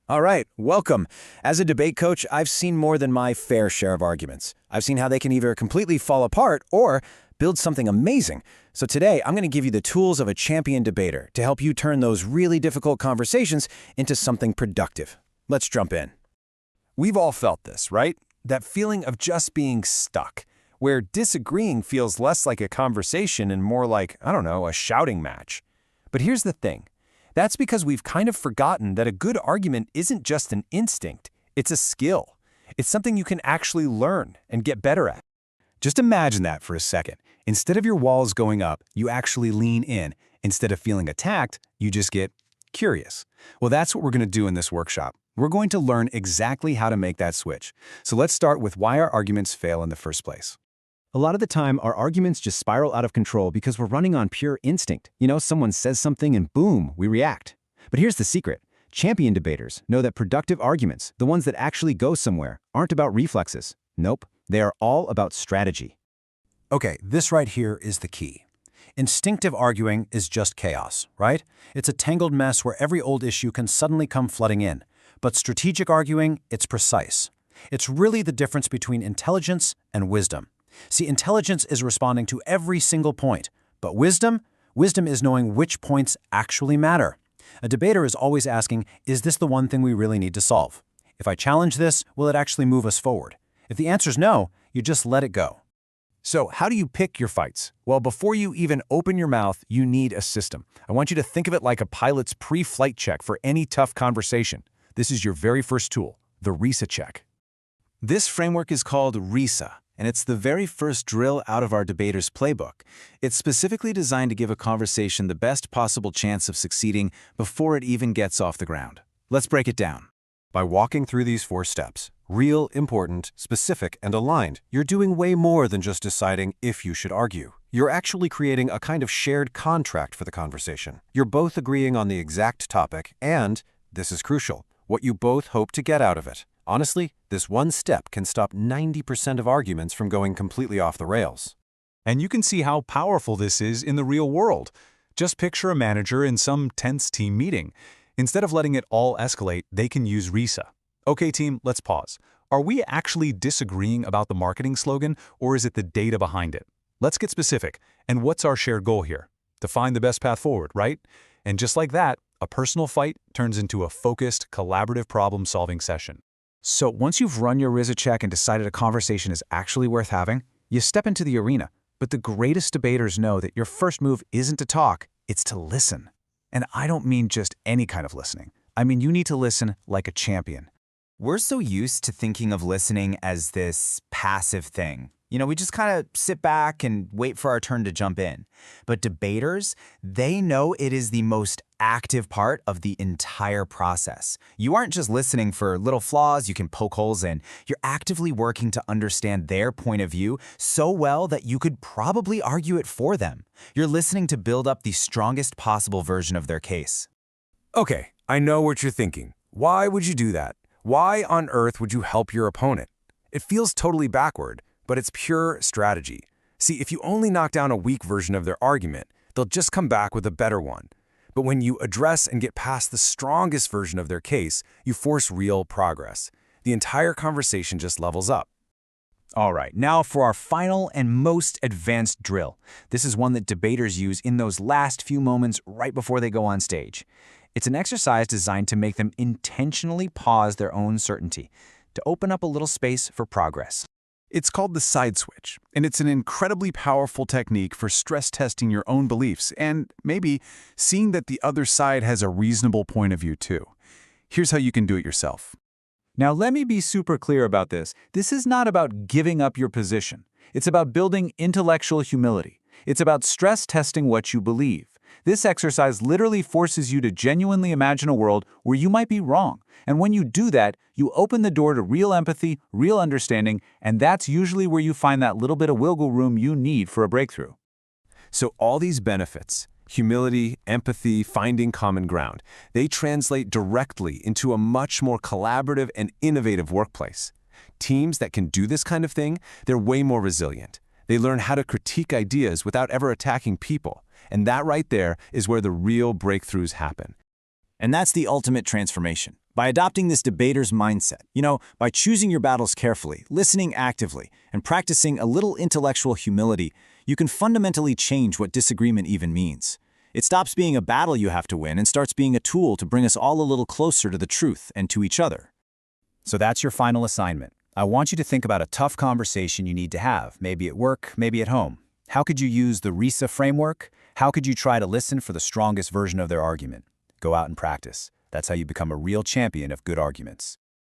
All right, welcome. As a debate coach, I've seen more than my fair share of arguments. I've seen how they can either completely fall apart or build something amazing. So today, I'm going to give you the tools of a champion debater to help you turn those really difficult conversations into something productive. Let's jump in. We've all felt this, right? That feeling of just being stuck, where disagreeing feels less like a conversation and more like, I don't know, a shouting match. But here's the thing. That's because we've kind of forgotten that a good argument isn't just an instinct, it's a skill. It's something you can actually learn and get better at. Just imagine that for a second. Instead of your walls going up, you actually lean in. Instead of feeling attacked, you just get curious. Well, that's what we're going to do in this workshop. We're going to learn exactly how to make that switch. So let's start with why our arguments fail in the first place. A lot of the time, our arguments just spiral out of control because we're running on pure instinct. Someone says something and boom, we react. But here's the secret. Champion debaters know that productive arguments, the ones that actually go somewhere, aren't about reflexes. Nope, they are all about strategy. Okay, this right here is the key. Instinctive arguing is just chaos, right? It's a tangled mess where every old issue can suddenly come flooding in. But strategic arguing, it's precise. It's really the difference between intelligence and wisdom. See, intelligence is responding to every single point, but wisdom is knowing which points actually matter. A debater is always asking, is this the one thing we really need to solve? If I challenge this, will it actually move us forward? If the answer is no, you just let it go. So how do you pick your fights? Well, before you even open your mouth, you need a system. I want you to think of it like a pilot's pre-flight check for any tough conversation. This is your very first tool, the RISA check. This framework is called RISA, and it's the very first drill out of our debater's playbook. It's specifically designed to give a conversation the best possible chance of succeeding before it even gets off the ground. Let's break it down. By walking through these 4 steps, real, important, specific, and aligned, you're doing way more than just deciding if you should argue. You're actually creating a kind of shared contract for the conversation. You're both agreeing on the exact topic and, this is crucial, what you both hope to get out of it. Honestly, this one step can stop 90% of arguments from going completely off the rails. And you can see how powerful this is in the real world. Just picture a manager in some tense team meeting. Instead of letting it all escalate, they can use RISA. Okay, team, let's pause. Are we actually disagreeing about the marketing slogan, or is it the data behind it? Let's get specific. And what's our shared goal here? To find the best path forward, right? And just like that, a personal fight turns into a focused, collaborative problem-solving session. So once you've run your RISA check and decided a conversation is actually worth having, you step into the arena. But the greatest debaters know that your first move isn't to talk, it's to listen. And I don't mean just any kind of listening. I mean you need to listen like a champion. We're so used to thinking of listening as this passive thing. We just kind of sit back and wait for our turn to jump in. But debaters, they know it is the most active part of the entire process. You aren't just listening for little flaws you can poke holes in. You're actively working to understand their point of view so well that you could probably argue it for them. You're listening to build up the strongest possible version of their case. Okay, I know what you're thinking. Why would you do that? Why on earth would you help your opponent? It feels totally backward, but it's pure strategy. See, if you only knock down a weak version of their argument, they'll just come back with a better one. But when you address and get past the strongest version of their case, you force real progress. The entire conversation just levels up. All right, now for our final and most advanced drill. This is one that debaters use in those last few moments right before they go on stage. It's an exercise designed to make them intentionally pause their own certainty, to open up a little space for progress. It's called the side switch, and it's an incredibly powerful technique for stress testing your own beliefs and maybe seeing that the other side has a reasonable point of view too. Here's how you can do it yourself. Now let me be super clear about this. This is not about giving up your position. It's about building intellectual humility. It's about stress testing what you believe. This exercise literally forces you to genuinely imagine a world where you might be wrong. And when you do that, you open the door to real empathy, real understanding, and that's usually where you find that little bit of wiggle room you need for a breakthrough. So all these benefits, humility, empathy, finding common ground, they translate directly into a much more collaborative and innovative workplace. Teams that can do this kind of thing, they're way more resilient. They learn how to critique ideas without ever attacking people. And that right there is where the real breakthroughs happen. And that's the ultimate transformation. By adopting this debater's mindset, by choosing your battles carefully, listening actively, and practicing a little intellectual humility, you can fundamentally change what disagreement even means. It stops being a battle you have to win and starts being a tool to bring us all a little closer to the truth and to each other. So that's your final assignment. I want you to think about a tough conversation you need to have, maybe at work, maybe at home. How could you use the RISA Framework? How could you try to listen for the strongest version of their argument? Go out and practice. That's how you become a real champion of good arguments.